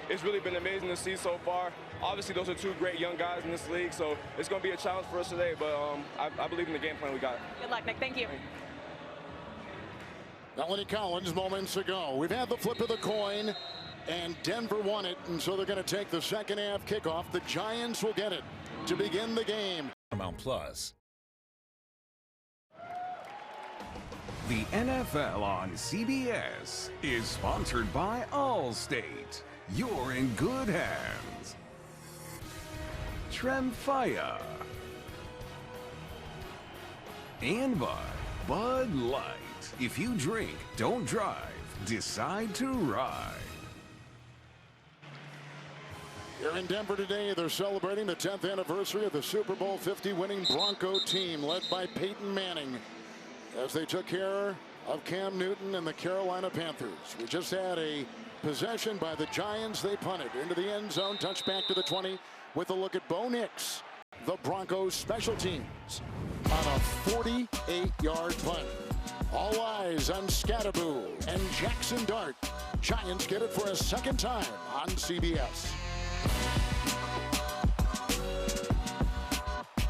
it's really been amazing to see so far. Obviously, those are two great young guys in this league, so it's going to be a challenge for us today, but I believe in the game plan we got. Good luck, Nick. Thank you. Melanie Collins moments ago. We've had the flip of the coin, and Denver won it, and so they're going to take the second half kickoff. The Giants will get it to begin the game. Paramount Plus. The NFL on CBS is sponsored by Allstate. You're in good hands. Tremfya. And by Bud Light. If you drink, don't drive. Decide to ride. Here in Denver today, they're celebrating the 10th anniversary of the Super Bowl 50 winning Bronco team led by Peyton Manning as they took care of Cam Newton and the Carolina Panthers. We just had a possession by the Giants. They punted into the end zone, touchback to the 20 with a look at Bo Nix, the Broncos special teams, on a 48-yard punt. All eyes on Scatterboo and Jackson Dart. Giants get it for a second time on CBS.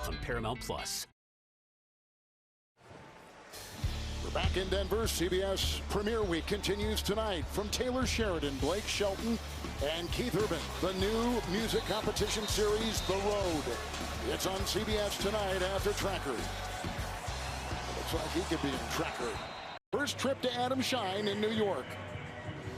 On Paramount Plus. We're back in Denver. CBS Premiere Week continues tonight from Taylor Sheridan, Blake Shelton, and Keith Urban. The new music competition series, The Road. It's on CBS tonight after Tracker. Looks like he could be in Tracker. First trip to Adam Shine in New York.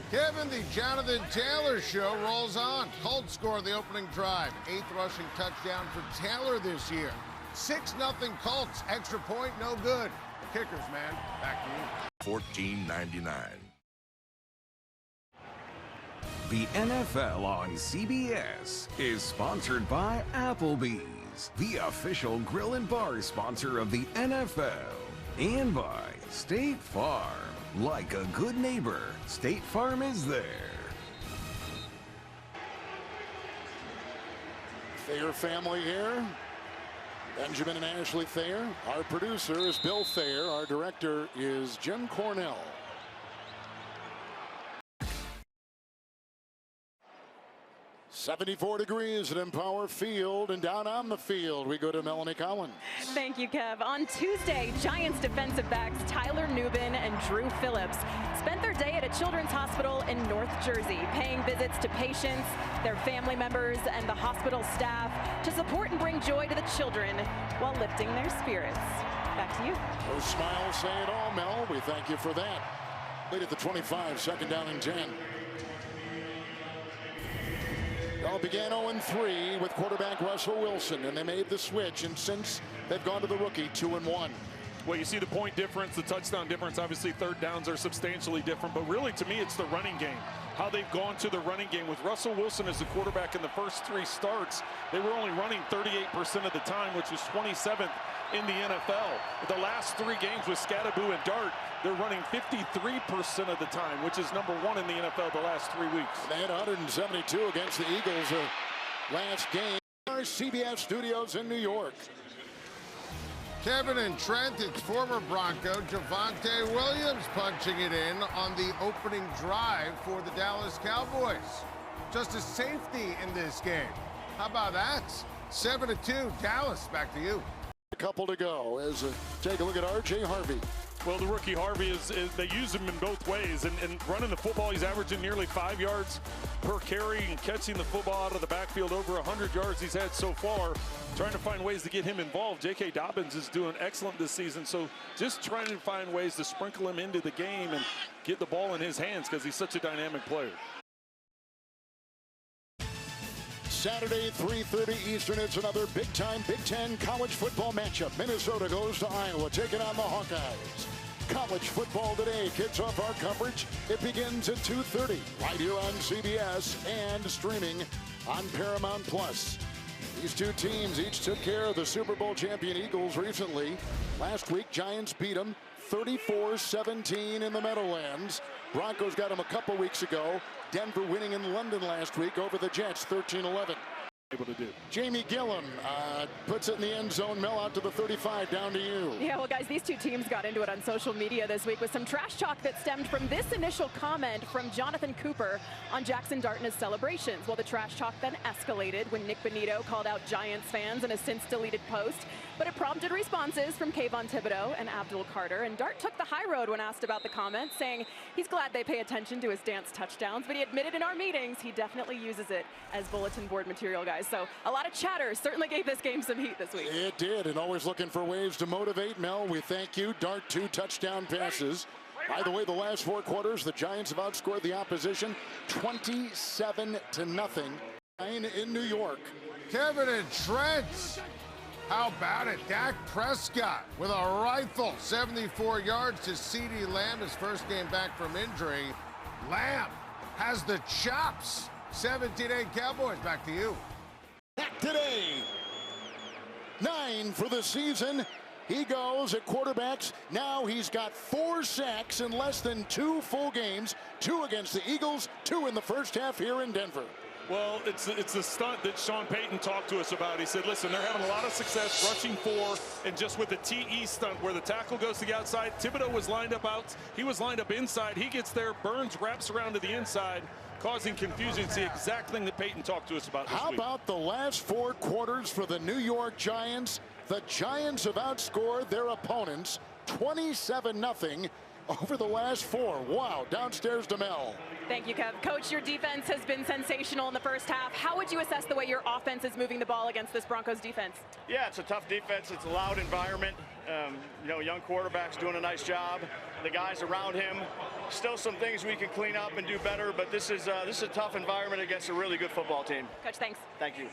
Kevin, the Jonathan Taylor show rolls on. Colts score the opening drive. 8th rushing touchdown for Taylor this year. 6-0 Colts. Extra point, no good. Kickers, man. Back to you. $14.99. The NFL on CBS is sponsored by Applebee's, the official grill and bar sponsor of the NFL, and by State Farm. Like a good neighbor, State Farm is there. Thayer family here. Benjamin and Ashley Thayer. Our producer is Bill Thayer. Our director is Jim Cornell. "74 degrees at Empower Field, and down on the field we go to Melanie Collins. Thank you, Kev. On Tuesday, Giants defensive backs Tyler Nubin and Drew Phillips spent their day at a children's hospital in North Jersey, paying visits to patients, their family members, and the hospital staff to support and bring joy to the children while lifting their spirits. Back to you. Those smiles say it all, Mel. We thank you for that. Lead at the 25, second down and 10. Well, it began 0-3 with quarterback Russell Wilson, and they made the switch, and since they've gone to the rookie 2-1. Well, you see the point difference, the touchdown difference. Obviously, third downs are substantially different, but really, to me, it's the running game. How they've gone to the running game. With Russell Wilson as the quarterback in the first 3 starts, they were only running 38% of the time, which was 27th in the NFL. The last 3 games with Scatterboo and Dart, they're running 53% of the time, which is #1 in the NFL the last 3 weeks. They had 172 against the Eagles last game. Our CBS studios in New York. Kevin and Trent, it's former Bronco Javonte Williams punching it in on the opening drive for the Dallas Cowboys. Just a safety in this game. How about that? 7-2, Dallas. Back to you. A couple to go as take a look at R.J. Harvey. Well, the rookie Harvey is they use him in both ways, and running the football, he's averaging nearly 5 yards per carry, and catching the football out of the backfield over 100 yards he's had so far. Trying to find ways to get him involved. J.K. Dobbins is doing excellent this season, so just trying to find ways to sprinkle him into the game and get the ball in his hands because he's such a dynamic player. Saturday, 3:30 Eastern, it's another big-time Big Ten college football matchup. Minnesota goes to Iowa, taking on the Hawkeyes. College football today kicks off our coverage. It begins at 2:30, right here on CBS and streaming on Paramount Plus. These two teams each took care of the Super Bowl champion Eagles recently. Last week, Giants beat them 34-17 in the Meadowlands. Broncos got them a couple weeks ago. Denver winning in London last week over the Jets 13-11. able to do. Jamie Gillum puts it in the end zone. Mel out to the 35, down to you. Yeah, well, guys, these two teams got into it on social media this week with some trash talk that stemmed from this initial comment from Jonathan Cooper on Jackson Dartna's celebrations. Well, the trash talk then escalated when Nick Benito called out Giants fans in a since-deleted post, but it prompted responses from Kayvon Thibodeau and Abdul Carter, and Dart took the high road when asked about the comment, saying he's glad they pay attention to his dance touchdowns, but he admitted in our meetings he definitely uses it as bulletin board material, guys. So a lot of chatter certainly gave this game some heat this week. It did, and always looking for ways to motivate. Mel, we thank you. Dart 2 touchdown passes. By the way, the last 4 quarters, the Giants have outscored the opposition 27-0 in New York. Kevin and Trent. How about it? Dak Prescott with a rifle. 74 yards to CeeDee Lamb, his first game back from injury. Lamb has the chops. 17-8 Cowboys. Back to you. Back today. 9 for the season. He goes at quarterbacks. Now he's got 4 sacks in less than 2 full games. 2 against the Eagles, 2 in the first half here in Denver. Well, it's the stunt that Sean Payton talked to us about. He said, listen, they're having a lot of success rushing 4, and just with the TE stunt where the tackle goes to the outside, Thibodeau was lined up out. He was lined up inside. He gets there. Burns wraps around to the inside, causing confusion. It's the exact thing that Payton talked to us about this week. How about the last 4 quarters for the New York Giants? The Giants have outscored their opponents 27-0 over the last 4. Wow, downstairs to Mel. Thank you, Kev. Coach, your defense has been sensational in the first half. How would you assess the way your offense is moving the ball against this Broncos defense? Yeah, it's a tough defense. It's a loud environment. You know, young quarterback's doing a nice job. The guys around him, still some things we can clean up and do better, but this is a tough environment against a really good football team. Coach, thanks. Thank you.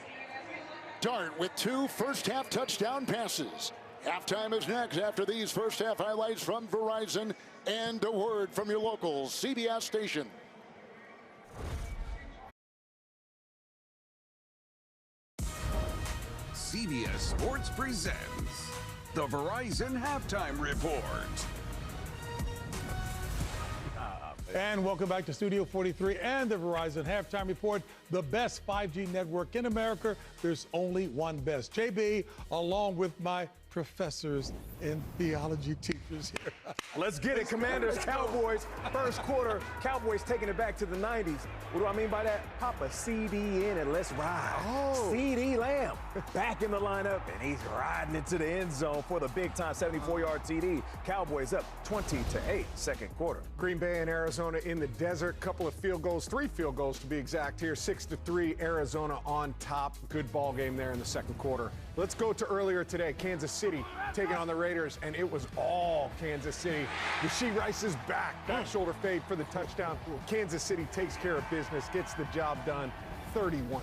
Dart with 2 first-half touchdown passes. Halftime is next after these first-half highlights from Verizon and a word from your local CBS station. CBS Sports presents the Verizon Halftime Report. And welcome back to Studio 43 and the Verizon Halftime Report, the best 5G network in America. There's only one best. JB, along with my professors and theology teachers here. Let's get it, Commanders, Cowboys. First quarter, Cowboys taking it back to the 90s. What do I mean by that? Pop a CD in and let's ride. Oh. CeeDee Lamb back in the lineup, and he's riding into the end zone for the big-time 74-yard TD. Cowboys up 20-8, second quarter. Green Bay and Arizona in the desert. Couple of field goals, 3 field goals to be exact here. 6-3, Arizona on top. Good ball game there in the second quarter. Let's go to earlier today. Kansas City taking on the Raiders, and it was all Kansas City. Rashee Rice is back. Back shoulder fade for the touchdown. Kansas City takes care of business, gets the job done, 31-0.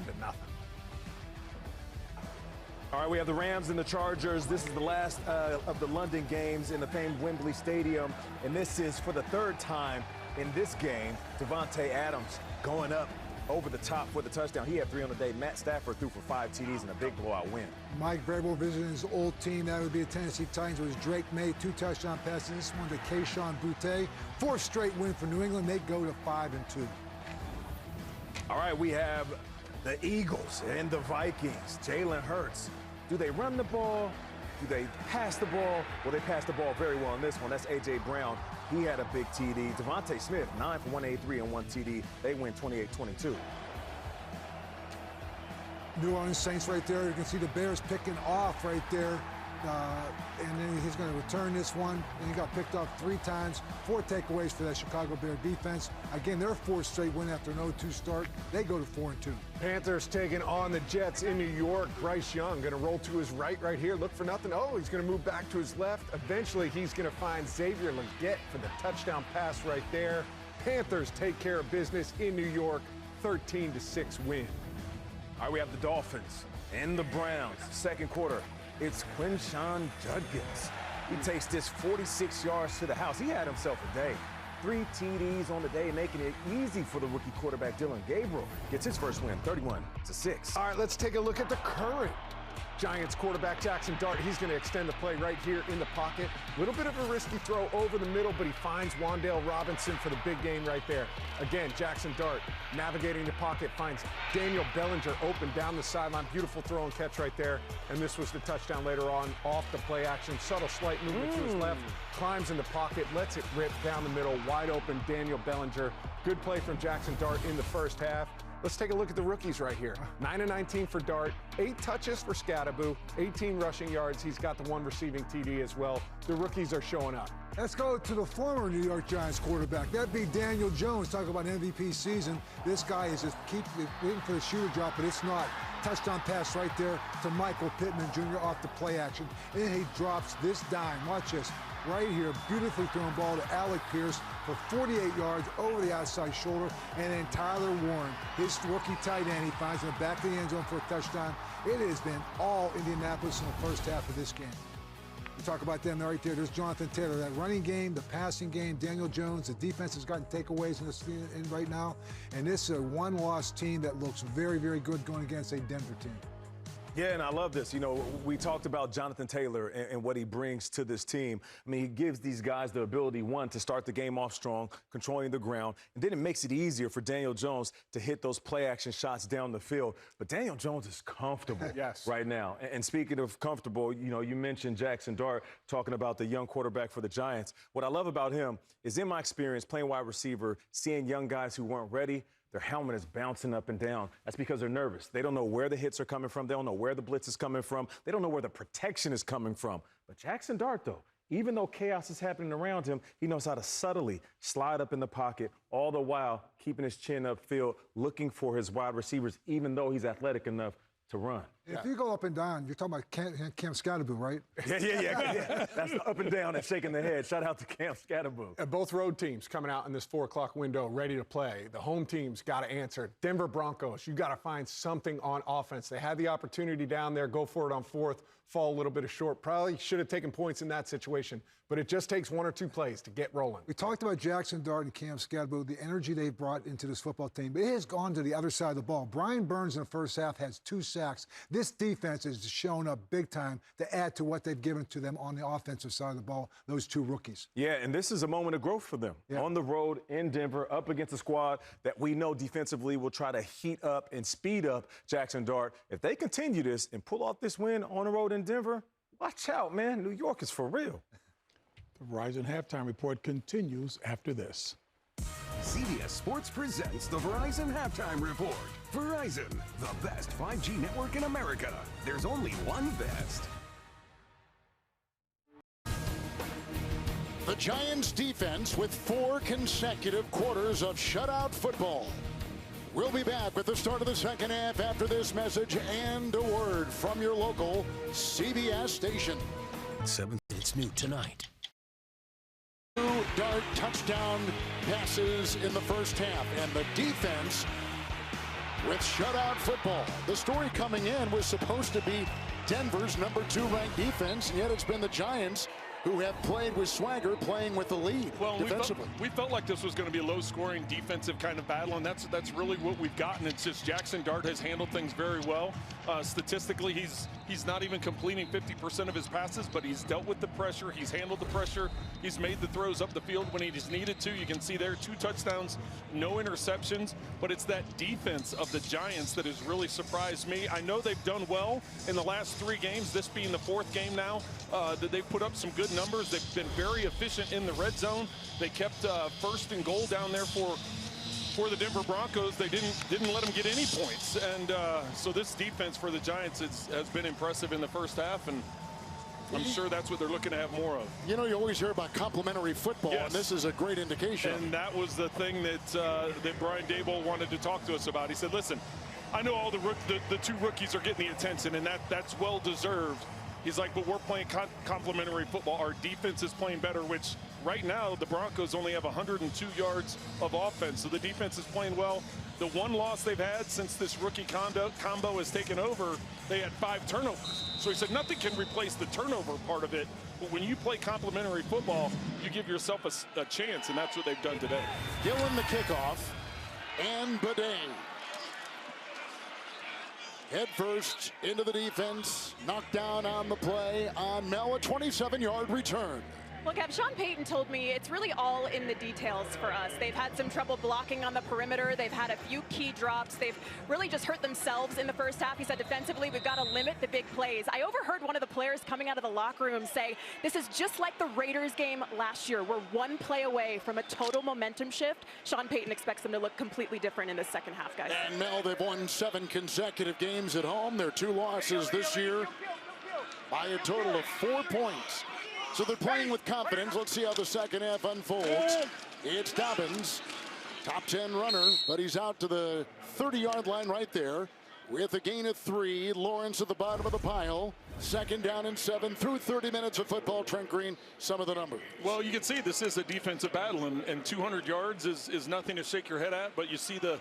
All right, we have the Rams and the Chargers. This is the last of the London games in the famed Wembley Stadium, and this is for the 3rd time in this game. Davante Adams going up over the top for the touchdown. He had 3 on the day. Matt Stafford threw for 5 TDs and a big blowout win. Mike Vrabel visiting his old team. That would be the Tennessee Titans. It was Drake May, 2 touchdown passes. This one to Kayshon Boutte. 4th straight win for New England. They go to 5-2. All right, we have the Eagles and the Vikings. Jalen Hurts. Do they run the ball? Do they pass the ball? Well, they passed the ball very well in this one. That's A.J. Brown. He had a big TD. Devontae Smith, 9 for 183 and 1 TD. They win 28-22. New Orleans Saints right there. You can see the Bears picking off right there. And then he's going to return this one. And he got picked off 3 times. 4 takeaways for that Chicago Bear defense. Again, their 4th straight win after an 0-2 start. They go to 4-2. Panthers taking on the Jets in New York. Bryce Young going to roll to his right here. Look for nothing. Oh, he's going to move back to his left. Eventually, he's going to find Xavier Legette for the touchdown pass right there. Panthers take care of business in New York. 13-6 win. All right, we have the Dolphins and the Browns. Second quarter. It's Quinshawn Judkins. He takes this 46 yards to the house. He had himself a day. 3 TDs on the day, making it easy for the rookie quarterback Dylan Gabriel. Gets his first win, 31-6. All right, let's take a look at the current Giants quarterback Jackson Dart, he's going to extend the play right here in the pocket. A little bit of a risky throw over the middle, but he finds Wan'Dale Robinson for the big gain right there. Again, Jackson Dart navigating the pocket, finds Daniel Bellinger open down the sideline. Beautiful throw and catch right there. And this was the touchdown later on off the play action. Subtle slight movement to his left, climbs in the pocket, lets it rip down the middle, wide open Daniel Bellinger. Good play from Jackson Dart in the first half. Let's take a look at the rookies right here. 9 of 19 for Dart, 8 touches for Scadaboo, 18 rushing yards. He's got the 1 receiving TD as well. The rookies are showing up. Let's go to the former New York Giants quarterback. That'd be Daniel Jones. Talk about MVP season. This guy is just waiting for the shoe to drop, but it's not. Touchdown pass right there to Michael Pittman Jr. off the play action. And he drops this dime. Watch this. Right here, beautifully thrown ball to Alec Pierce for 48 yards over the outside shoulder. And then Tyler Warren, his rookie tight end, he finds in the back of the end zone for a touchdown. It has been all Indianapolis in the first half of this game. We talk about them right there. There's Jonathan Taylor. That running game, the passing game, Daniel Jones. The defense has gotten takeaways in right now. And this is a one-loss team that looks very, very good going against a Denver team. Yeah, and I love this. You know, we talked about Jonathan Taylor and what he brings to this team. I mean, he gives these guys the ability, one, to start the game off strong, controlling the ground, and then it makes it easier for Daniel Jones to hit those play-action shots down the field. But Daniel Jones is comfortable right now. And speaking of comfortable, you know, you mentioned Jackson Dart talking about the young quarterback for the Giants. What I love about him is, in my experience, playing wide receiver, seeing young guys who weren't ready, their helmet is bouncing up and down. That's because they're nervous. They don't know where the hits are coming from. They don't know where the blitz is coming from. They don't know where the protection is coming from. But Jackson Dart, though, even though chaos is happening around him, he knows how to subtly slide up in the pocket, all the while keeping his chin upfield, looking for his wide receivers, even though he's athletic enough to run. If you go up and down, you're talking about Cam Scadaboo, right? Yeah. That's up and down and shaking the head. Shout out to Cam Scadaboo. Both road teams coming out in this 4 o'clock window ready to play. The home team's got to answer. Denver Broncos, you got to find something on offense. They had the opportunity down there, go for it on 4th, fall a little bit short. Probably should have taken points in that situation, but it just takes 1 or 2 plays to get rolling. We talked about Jackson Dart and Cam Scadaboo, the energy they've brought into this football team, but it has gone to the other side of the ball. Brian Burns in the first half has 2 sacks. This defense has shown up big time to add to what they've given to them on the offensive side of the ball, those 2 rookies. Yeah, and this is a moment of growth for them. Yeah. On the road in Denver, up against a squad that we know defensively will try to heat up and speed up Jackson Dart. If they continue this and pull off this win on the road in Denver, watch out, man. New York is for real. The Verizon Halftime Report continues after this. CBS Sports presents the Verizon Halftime Report. Verizon, the best 5G network in America. There's only one best. The Giants defense with 4 consecutive quarters of shutout football. We'll be back with the start of the second half after this message and a word from your local CBS station. 7. It's new tonight. 2 Dart touchdown passes in the first half, and the defense with shutout football. The story coming in was supposed to be Denver's number 2 ranked defense, and yet it's been the Giants who have played with swagger, playing with the lead defensively. We felt like this was going to be a low-scoring defensive kind of battle, and that's really what we've gotten. It's just Jackson Dart has handled things very well. Statistically, he's not even completing 50% of his passes, but he's dealt with the pressure. He's handled the pressure. He's made the throws up the field when he's needed to. You can see there 2 touchdowns, no interceptions, but it's that defense of the Giants that has really surprised me. I know they've done well in the last 3 games, this being the 4th game now, that they've put up some good numbers. They've been very efficient in the red zone. They kept 1st and goal down there for the Denver Broncos. They didn't let them get any points, and so this defense for the Giants has been impressive in the first half, and I'm sure that's what they're looking to have more of. You know, you always hear about complementary football, and this is a great indication. And that was the thing that Brian Daboll wanted to talk to us about. He said, listen, I know all the 2 rookies are getting the attention, and that's well deserved. He's like, but we're playing complementary football. Our defense is playing better, which right now the Broncos only have 102 yards of offense. So the defense is playing well. The 1 loss they've had since this rookie combo has taken over, they had 5 turnovers. So he said nothing can replace the turnover part of it. But when you play complementary football, you give yourself a chance, and that's what they've done today. Gillen the kickoff, and Bidet. Head first into the defense. Knocked down on the play on Mel, a 27-yard return. Well, Kev, Sean Payton told me it's really all in the details for us. They've had some trouble blocking on the perimeter. They've had a few key drops. They've really just hurt themselves in the first half. He said defensively, we've got to limit the big plays. I overheard one of the players coming out of the locker room say, this is just like the Raiders game last year. We're one play away from a total momentum shift. Sean Payton expects them to look completely different in the second half, guys. And Mel, they've won 7 consecutive games at home. Their 2 losses this year by a total of 4 points. So they're playing with confidence. Let's see how the second half unfolds. It's Dobbins, top 10 runner, but he's out to the 30-yard line right there with a gain of 3. Lawrence at the bottom of the pile. Second down and 7 through 30 minutes of football. Trent Green, some of the numbers. Well, you can see this is a defensive battle, and 200 yards is nothing to shake your head at, but you see the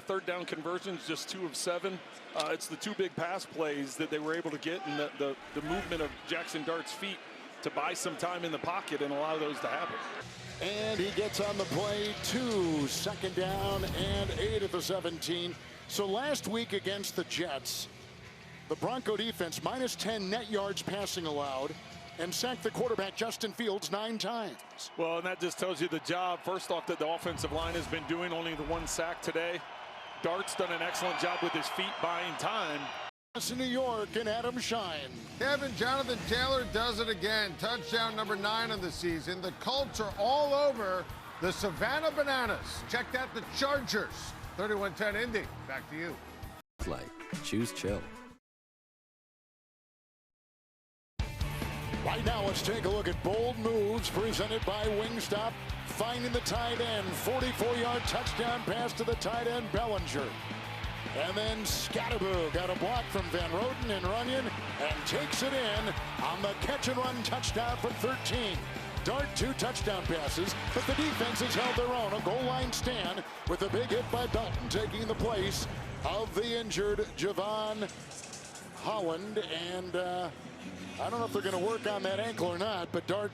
third down conversions, just 2 of 7. It's the 2 big pass plays that they were able to get, and the movement of Jackson Dart's feet to buy some time in the pocket and allow those to happen. And he gets on the play 2, second down and 8 at the 17. So last week against the Jets, the Bronco defense minus 10 net yards passing allowed and sacked the quarterback Justin Fields 9 times. Well, and that just tells you the job, first off, that the offensive line has been doing. Only the 1 sack today. Dart's done an excellent job with his feet buying time. In New York and Adam Shine. Kevin, Jonathan Taylor does it again. Touchdown number 9 of the season. The Colts are all over the Savannah Bananas. Check out the Chargers. 31-10 Indy. Back to you. Flight. Choose chill. Right now, let's take a look at bold moves presented by Wingstop. Finding the tight end. 44-yard touchdown pass to the tight end, Bellinger. And then Scatterboo got a block from Van Roten and Runyon and takes it in on the catch-and-run touchdown for 13. Dart 2 touchdown passes, but the defense has held their own. A goal line stand with a big hit by Belton, taking the place of the injured Javon Holland. And I don't know if they're going to work on that ankle or not, but Dart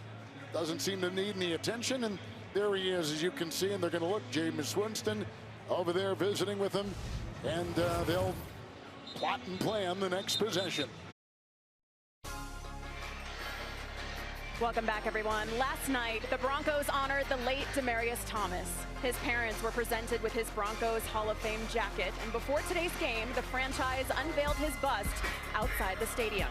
doesn't seem to need any attention. And there he is, as you can see, and they're going to look. James Winston over there visiting with him. And they'll plot and plan the next possession. Welcome back, everyone. Last night, the Broncos honored the late Demaryius Thomas. His parents were presented with his Broncos Hall of Fame jacket, and before today's game, the franchise unveiled his bust outside the stadium.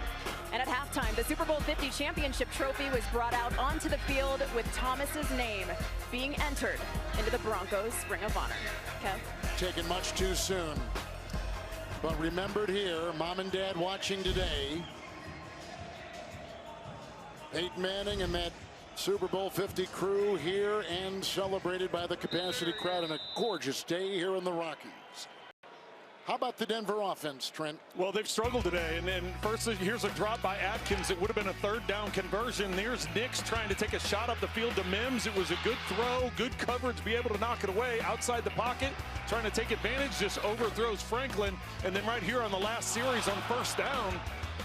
And at halftime, the Super Bowl 50 championship trophy was brought out onto the field with Thomas's name being entered into the Broncos Ring of Honor. Kev? Taken much too soon, but remembered here. Mom and Dad watching today. Peyton Manning and that Super Bowl 50 crew here and celebrated by the capacity crowd on a gorgeous day here in the Rockies. How about the Denver offense, Trent? Well, they've struggled today, and then first here's a drop by Atkins. It would have been a third down conversion. There's Nix trying to take a shot up the field to Mims. It was a good throw, good coverage, be able to knock it away outside the pocket, trying to take advantage, just overthrows Franklin. And then right here on the last series on first down,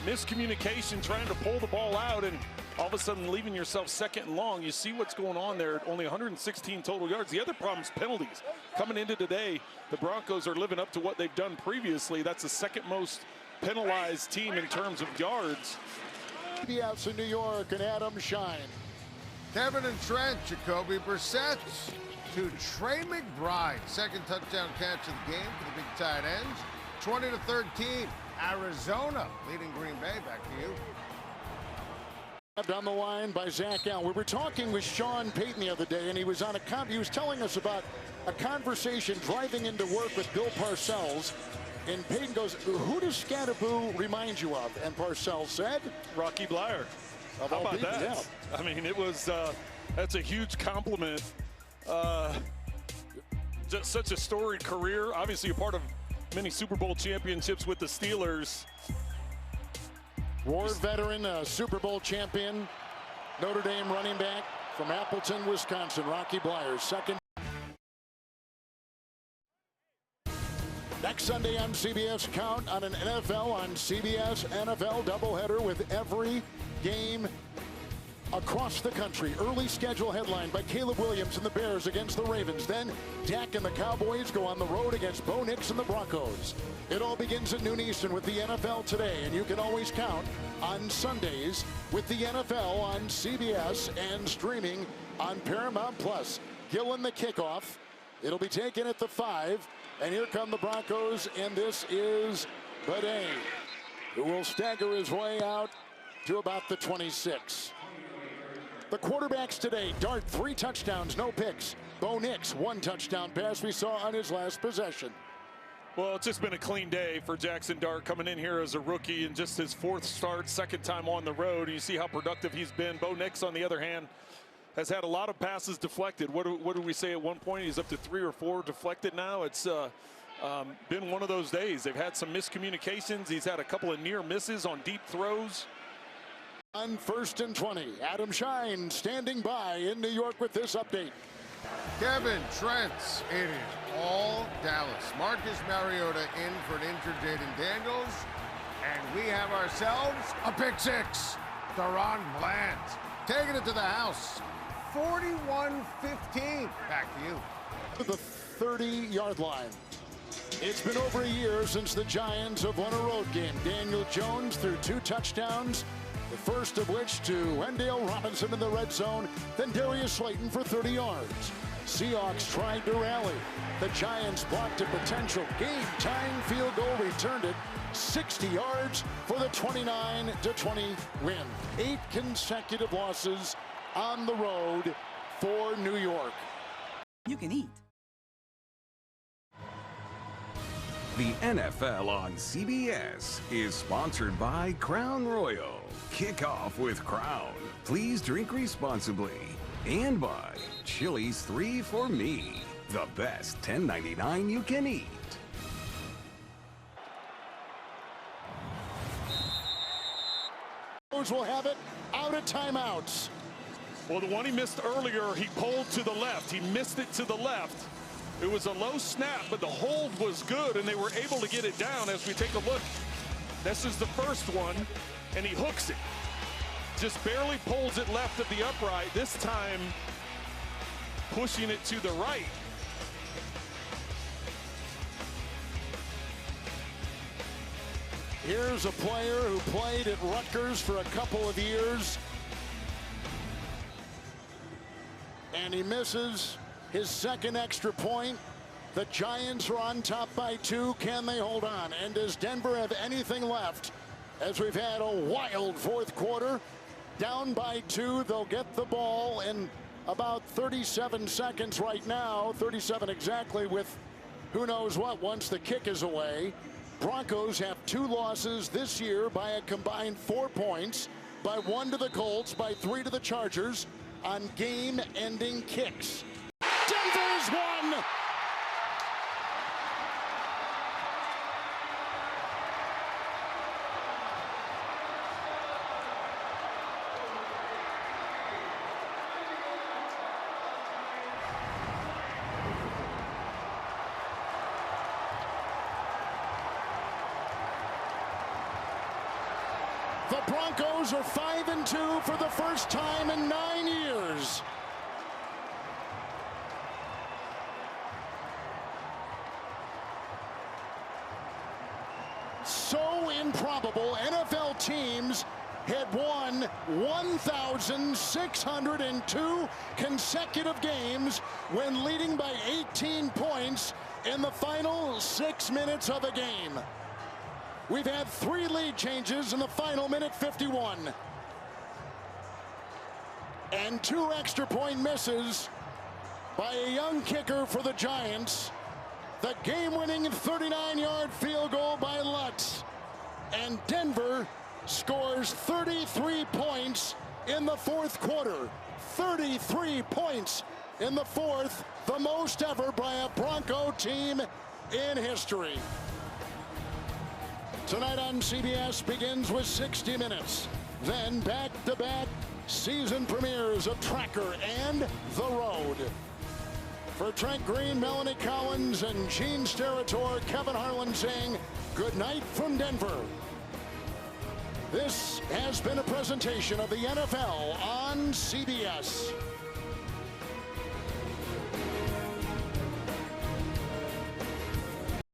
miscommunication, trying to pull the ball out, and all of a sudden leaving yourself second and long. You see what's going on there. Only 116 total yards. The other problem is penalties. Coming into today, the Broncos are living up to what they've done previously. That's the second most penalized team in terms of yards. CBS in New York and Adam Shine. Kevin and Trent, Jacoby Brissett to Trey McBride. Second touchdown catch of the game for the big tight ends. 20-13, Arizona leading Green Bay. Back to you. Down the line by Zach Allen. We were talking with Sean Payton the other day, and he was on he was telling us about a conversation driving into work with Bill Parcells. And Payton goes, "Who does Scatterboo remind you of?" And Parcells said, Rocky Bleier. How about that? Yeah. I mean, it was that's a huge compliment. Just such a storied career. Obviously, a part of many Super Bowl championships with the Steelers. War veteran, Super Bowl champion, Notre Dame running back from Appleton, Wisconsin, Rocky Bleier, second. Next Sunday on CBS, count on an NFL on CBS NFL doubleheader with every game across the country. Early schedule headlined by Caleb Williams and the Bears against the Ravens. Then Dak and the Cowboys go on the road against Bo Nix and the Broncos. It all begins at noon Eastern with the NFL Today, and you can always count on Sundays with the NFL on CBS and streaming on Paramount Plus. Gillen the kickoff. It'll be taken at the 5, and here come the Broncos, and this is Bade, who will stagger his way out to about the 26. The quarterbacks today: Dart 3 touchdowns, no picks. Bo Nix 1 touchdown pass we saw on his last possession. Well, it's just been a clean day for Jackson Dart, coming in here as a rookie and just his 4th start, 2nd time on the road. And you see how productive he's been. Bo Nix, on the other hand, has had a lot of passes deflected. What did we say at one point? He's up to 3 or 4 deflected now. It's been one of those days. They've had some miscommunications. He's had a couple of near misses on deep throws. On 1st and 20, Adam Shine standing by in New York with this update. Kevin Trent's in it all Dallas. Marcus Mariota in for an injured Jaden Daniels. And we have ourselves a pick 6. Deron Bland taking it to the house. 41-15. Back to you. To the 30-yard line. It's been over a year since the Giants have won a road game. Daniel Jones threw 2 touchdowns. The first of which to Wendell Robinson in the red zone, then Darius Slayton for 30 yards. Seahawks tried to rally. The Giants blocked a potential game-tying field goal, returned it 60 yards for the 29-20 win. 8 consecutive losses on the road for New York. You can eat. The NFL on CBS is sponsored by Crown Royal. Kick off with Crown. Please drink responsibly. And by Chili's 3 for Me, the best $10.99 you can eat. Will have it out of timeouts. Well, the one he missed earlier, he pulled to the left. He missed it to the left. It was a low snap, but the hold was good, and they were able to get it down. As we take a look, this is the first one, and he hooks it. Just barely pulls it left of the upright. This time, pushing it to the right. Here's a player who played at Rutgers for a couple of years. And he misses his 2nd extra point. The Giants are on top by 2. Can they hold on? And does Denver have anything left? As we've had a wild 4th quarter. Down by 2, they'll get the ball in about 37 seconds right now. 37 exactly, with who knows what once the kick is away. Broncos have 2 losses this year by a combined 4 points, by 1 to the Colts, by 3 to the Chargers on game-ending kicks. Denver's won! The Broncos are 5-2 for the first time in 9 years. So improbable, NFL teams had won 1,602 consecutive games when leading by 18 points in the final 6 minutes of a game. We've had 3 lead changes in the final minute 51. And 2 extra point misses by a young kicker for the Giants. The game-winning 39-yard field goal by Lutz. And Denver scores 33 points in the 4th quarter. 33 points in the 4th, the most ever by a Bronco team in history. Tonight on CBS begins with 60 Minutes. Then back-to-back season premieres of Tracker and The Road. For Trent Green, Melanie Collins, and Gene Steratore, Kevin Harlan saying good night from Denver. This has been a presentation of the NFL on CBS.